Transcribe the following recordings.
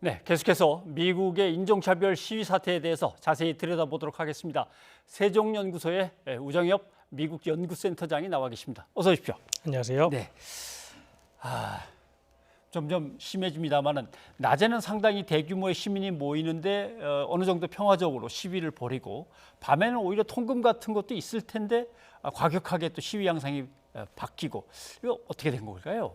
네, 계속해서 미국의 인종차별 시위 사태에 대해서 자세히 들여다보도록 하겠습니다. 세종연구소의 우정엽 미국 연구센터장이 나와 계십니다. 어서 오십시오. 안녕하세요. 네, 점점 심해집니다만은 낮에는 상당히 대규모의 시민이 모이는데 어느 정도 평화적으로 시위를 벌이고 밤에는 오히려 통금 같은 것도 있을 텐데 과격하게 또 시위 양상이 바뀌고 이거 어떻게 된 걸까요?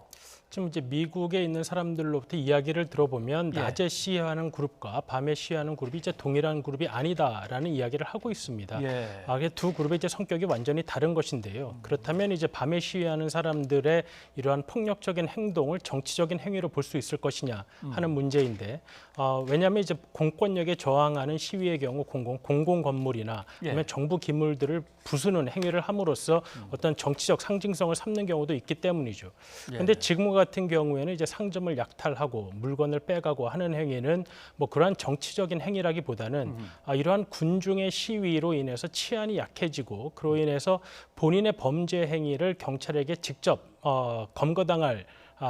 지금 이제 미국에 있는 사람들로부터 이야기를 들어보면 낮에 시위하는 그룹과 밤에 시위하는 그룹이 이제 동일한 그룹이 아니다라는 이야기를 하고 있습니다. 이게 두 그룹의 이제 성격이 완전히 다른 것인데요. 그렇다면 이제 밤에 시위하는 사람들의 이러한 폭력적인 행동을 정치적인 행위로 볼 수 있을 것이냐 하는 문제인데, 왜냐하면 이제 공권력에 저항하는 시위의 경우 공공 건물이나 아니면 정부 기물들을 부수는 행위를 함으로써 어떤 정치적 상징성을 삼는 경우도 있기 때문이죠. 그런데 지금 같은 경우에는 이제 상점을 약탈하고 물건을 빼가고 하는 행위는 뭐 그러한 정치적인 행위라기보다는 이러한 군중의 시위로 인해서 치안이 약해지고 그로 인해서 본인의 범죄 행위를 경찰에게 직접 검거당할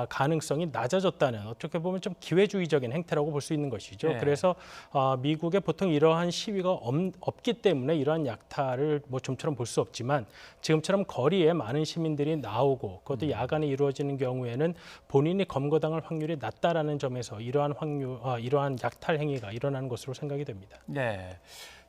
가능성이 낮아졌다는, 어떻게 보면 좀 기회주의적인 행태라고 볼 수 있는 것이죠. 그래서 미국에 보통 이러한 시위가 없기 때문에 이러한 약탈을 뭐 좀처럼 볼 수 없지만, 지금처럼 거리에 많은 시민들이 나오고 그것도 야간에 이루어지는 경우에는 본인이 검거당할 확률이 낮다라는 점에서 이러한 약탈 행위가 일어나는 것으로 생각이 됩니다. 네.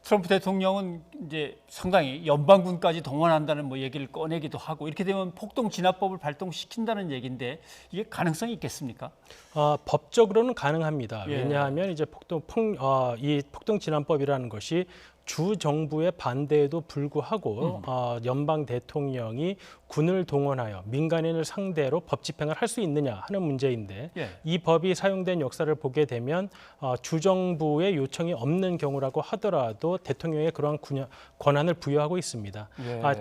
트럼프 대통령은 이제 상당히 연방군까지 동원한다는 뭐 얘기를 꺼내기도 하고, 이렇게 되면 폭동 진압법을 발동시킨다는 얘기인데 이게 가능성이 있겠습니까? 법적으로는 가능합니다. 왜냐하면 이제 이 폭동 진압법이라는 것이 주 정부의 반대에도 불구하고 연방 대통령이 군을 동원하여 민간인을 상대로 법 집행을 할 수 있느냐 하는 문제인데, 이 법이 사용된 역사를 보게 되면 주 정부의 요청이 없는 경우라고 하더라도 대통령의 그러한 권한을 부여하고 있습니다.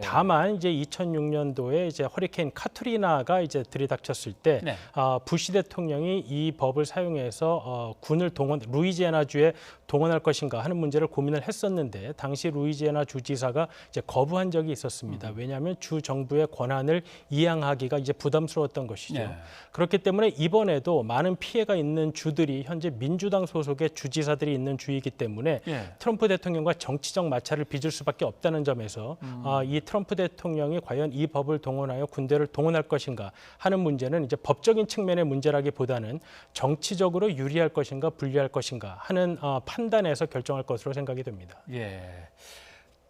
다만 이제 2006년도에 이제 허리케인 카트리나가 이제 들이닥쳤을 때 부시 대통령이 이 법을 사용해서 군을 루이지애나주에 동원할 것인가 하는 문제를 고민을 했었는데, 당시 루이지애나 주지사가 이제 거부한 적이 있었습니다. 왜냐하면 주 정부의 권한을 이양하기가 이제 부담스러웠던 것이죠. 그렇기 때문에 이번에도 많은 피해가 있는 주들이 현재 민주당 소속의 주지사들이 있는 주이기 때문에 트럼프 대통령과 정치적 마찰을 빚을 수밖에 없다는 점에서 이 트럼프 대통령이 과연 이 법을 동원하여 군대를 동원할 것인가 하는 문제는 이제 법적인 측면의 문제라기보다는 정치적으로 유리할 것인가 불리할 것인가 하는 판단에서 결정할 것으로 생각이 됩니다.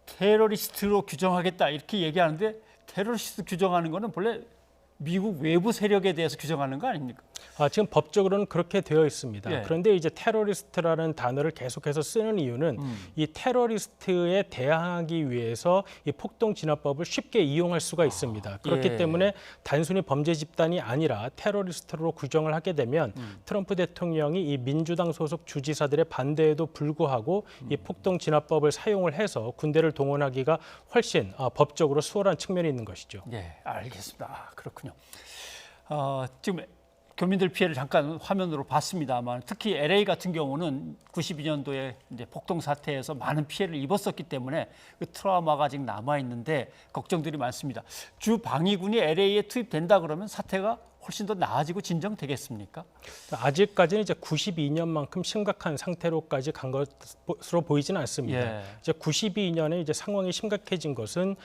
테러리스트로 규정하겠다 이렇게 얘기하는데, 테러리스트 규정하는 거는 본래 미국 외부 세력에 대해서 규정하는 거 아닙니까? 지금 법적으로는 그렇게 되어 있습니다. 그런데 이제 테러리스트라는 단어를 계속해서 쓰는 이유는 이 테러리스트에 대항하기 위해서 이 폭동 진압법을 쉽게 이용할 수가 있습니다. 그렇기 때문에 단순히 범죄 집단이 아니라 테러리스트로 규정을 하게 되면 트럼프 대통령이 이 민주당 소속 주지사들의 반대에도 불구하고 이 폭동 진압법을 사용을 해서 군대를 동원하기가 훨씬 법적으로 수월한 측면이 있는 것이죠. 알겠습니다. 그렇군요. 지금 교민들 피해를 잠깐 화면으로 봤습니다만, 특히 LA 같은 경우는 92년도에 이제 폭동 사태에서 많은 피해를 입었었기 때문에 그 트라우마가 아직 남아 있는데 걱정들이 많습니다. 주 방위군이 LA에 투입된다 그러면 사태가 훨씬 더 나아지고 진정되겠습니까? 아직까지는 이제 92년만큼 심각한 상태로까지 간 것으로 보이지는 않습니다. 이제 92년에 이제 상황이 심각해진 것은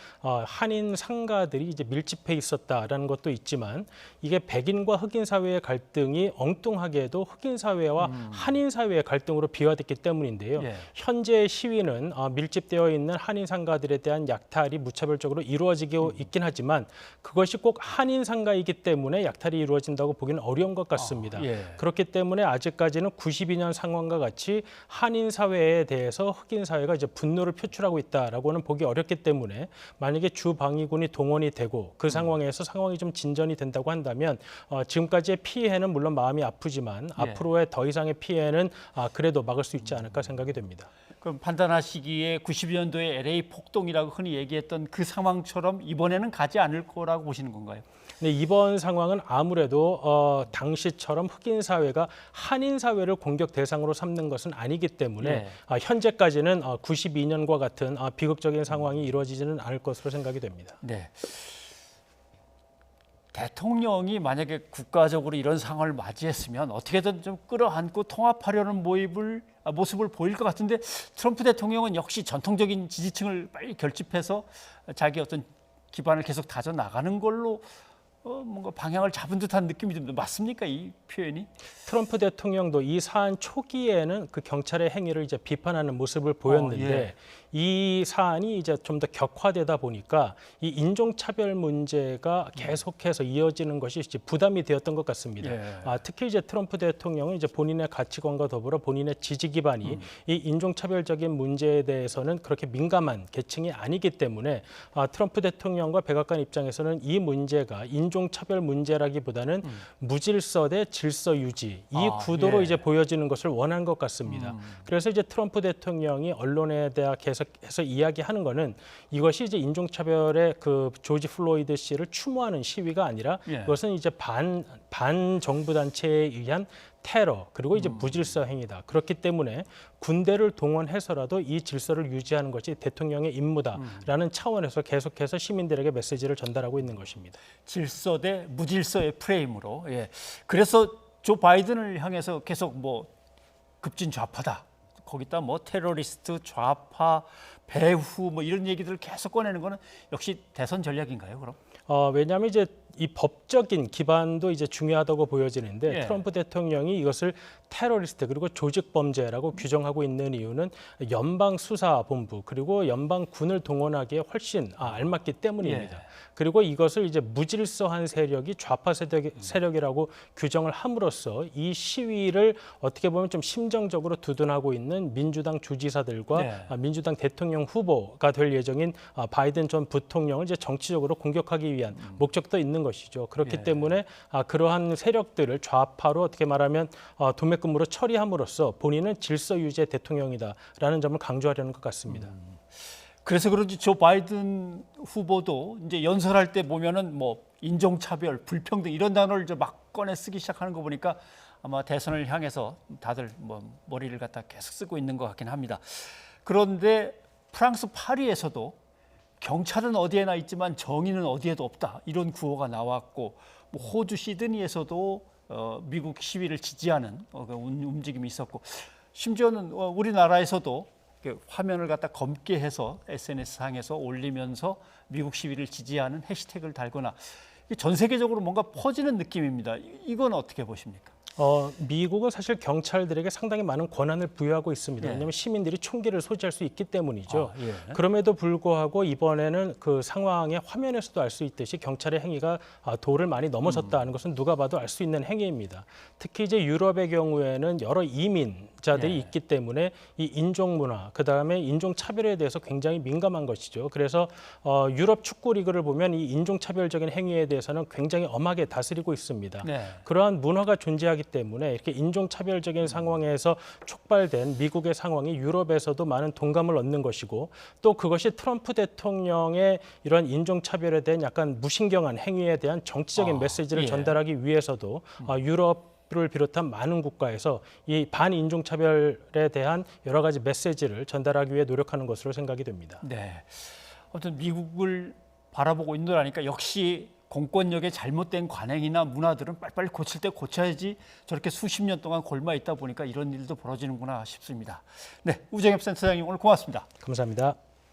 한인 상가들이 이제 밀집해 있었다라는 것도 있지만, 이게 백인과 흑인 사회의 갈등이 엉뚱하게도 흑인 사회와 한인 사회의 갈등으로 비화됐기 때문인데요. 현재 시위는 밀집되어 있는 한인 상가들에 대한 약탈이 무차별적으로 이루어지고 있긴 하지만, 그것이 꼭 한인 상가이기 때문에 약탈이 이루어진다고 보기는 어려운 것 같습니다. 그렇기 때문에 아직까지는 92년 상황과 같이 한인 사회에 대해서 흑인 사회가 이제 분노를 표출하고 있다라고는 보기 어렵기 때문에, 만약에 주 방위군이 동원이 되고 그 상황에서 상황이 좀 진전이 된다고 한다면 지금까지의 피해는 물론 마음이 아프지만 앞으로의 더 이상의 피해는 그래도 막을 수 있지 않을까 생각이 됩니다. 그럼 판단하시기에 92년도에 LA 폭동이라고 흔히 얘기했던 그 상황처럼 이번에는 가지 않을 거라고 보시는 건가요? 네, 이번 상황은 아무래도 당시처럼 흑인 사회가 한인 사회를 공격 대상으로 삼는 것은 아니기 때문에 현재까지는 92년과 같은 비극적인 상황이 이루어지지는 않을 것으로 생각이 됩니다. 대통령이 만약에 국가적으로 이런 상황을 맞이했으면 어떻게든 좀 끌어안고 통합하려는 모습을 보일 것 같은데 트럼프 대통령은 역시 전통적인 지지층을 빨리 결집해서 자기 어떤 기반을 계속 다져 나가는 걸로 뭔가 방향을 잡은 듯한 느낌이 듭니다. 맞습니까, 이 표현이? 트럼프 대통령도 이 사안 초기에는 그 경찰의 행위를 이제 비판하는 모습을 보였는데 이 사안이 이제 좀 더 격화되다 보니까 이 인종차별 문제가 계속해서 이어지는 것이 이제 부담이 되었던 것 같습니다. 특히 이제 트럼프 대통령은 이제 본인의 가치관과 더불어 본인의 지지 기반이 이 인종차별적인 문제에 대해서는 그렇게 민감한 계층이 아니기 때문에 트럼프 대통령과 백악관 입장에서는 이 문제가 인종차별 문제라기보다는 무질서 대 질서 유지 이 구도로 이제 보여지는 것을 원한 것 같습니다. 그래서 이제 트럼프 대통령이 언론에 대해 계속해서 이야기하는 거는 이것이 이제 인종차별의 그 조지 플로이드 씨를 추모하는 시위가 아니라 이것은 이제 반 정부 단체에 의한 테러 그리고 이제 무질서 행위다. 그렇기 때문에 군대를 동원해서라도 이 질서를 유지하는 것이 대통령의 임무다라는 차원에서 계속해서 시민들에게 메시지를 전달하고 있는 것입니다. 질서 대 무질서의 프레임으로. 그래서 조 바이든을 향해서 계속 뭐 급진 좌파다. 거기다 뭐 테러리스트, 좌파, 배후 뭐 이런 얘기들을 계속 꺼내는 거는 역시 대선 전략인가요, 그럼? 왜냐하면 이제 이 법적인 기반도 이제 중요하다고 보여지는데 트럼프 대통령이 이것을 테러리스트 그리고 조직범죄라고 규정하고 있는 이유는 연방수사본부 그리고 연방군을 동원하기에 훨씬 알맞기 때문입니다. 그리고 이것을 이제 무질서한 세력이 좌파 세력이라고 규정을 함으로써 이 시위를 어떻게 보면 좀 심정적으로 두둔하고 있는 민주당 주지사들과 민주당 대통령 후보가 될 예정인 바이든 전 부통령을 이제 정치적으로 공격하기 위한 목적도 있는 것이죠. 그렇기 때문에 그러한 세력들을 좌파로 어떻게 말하면 도매금으로 처리함으로써 본인은 질서 유지의 대통령이다라는 점을 강조하려는 것 같습니다. 그래서 그런지 조 바이든 후보도 이제 연설할 때 보면은 뭐 인종차별, 불평등 이런 단어를 이제 막 꺼내 쓰기 시작하는 거 보니까 아마 대선을 향해서 다들 뭐 머리를 갖다 계속 쓰고 있는 것 같긴 합니다. 그런데 프랑스 파리에서도 경찰은 어디에나 있지만 정의는 어디에도 없다 이런 구호가 나왔고 뭐 호주 시드니에서도 미국 시위를 지지하는 움직임이 있었고 심지어는 우리나라에서도 화면을 갖다 검게 해서 SNS상에서 올리면서 미국 시위를 지지하는 해시태그를 달거나 전 세계적으로 뭔가 퍼지는 느낌입니다. 이건 어떻게 보십니까? 미국은 사실 경찰들에게 상당히 많은 권한을 부여하고 있습니다. 왜냐하면 시민들이 총기를 소지할 수 있기 때문이죠. 그럼에도 불구하고 이번에는 그 상황의 화면에서도 알 수 있듯이 경찰의 행위가 도를 많이 넘어섰다는 것은 누가 봐도 알 수 있는 행위입니다. 특히 이제 유럽의 경우에는 여러 이민자들이 있기 때문에 이 인종 문화, 그다음에 인종 차별에 대해서 굉장히 민감한 것이죠. 그래서 유럽 축구 리그를 보면 이 인종 차별적인 행위에 대해서는 굉장히 엄하게 다스리고 있습니다. 그러한 문화가 존재하기 때문에 이렇게 인종차별적인 상황에서 촉발된 미국의 상황이 유럽에서도 많은 동감을 얻는 것이고 또 그것이 트럼프 대통령의 이런 인종차별에 대한 약간 무신경한 행위에 대한 정치적인 메시지를 전달하기 위해서도 유럽을 비롯한 많은 국가에서 이 반인종차별에 대한 여러 가지 메시지를 전달하기 위해 노력하는 것으로 생각이 됩니다. 아무튼 미국을 바라보고 있노라니까 역시 공권력의 잘못된 관행이나 문화들은 빨리빨리 고칠 때 고쳐야지 저렇게 수십 년 동안 골마 있다 보니까 이런 일도 벌어지는구나 싶습니다. 우정엽 센터장님 오늘 고맙습니다. 감사합니다.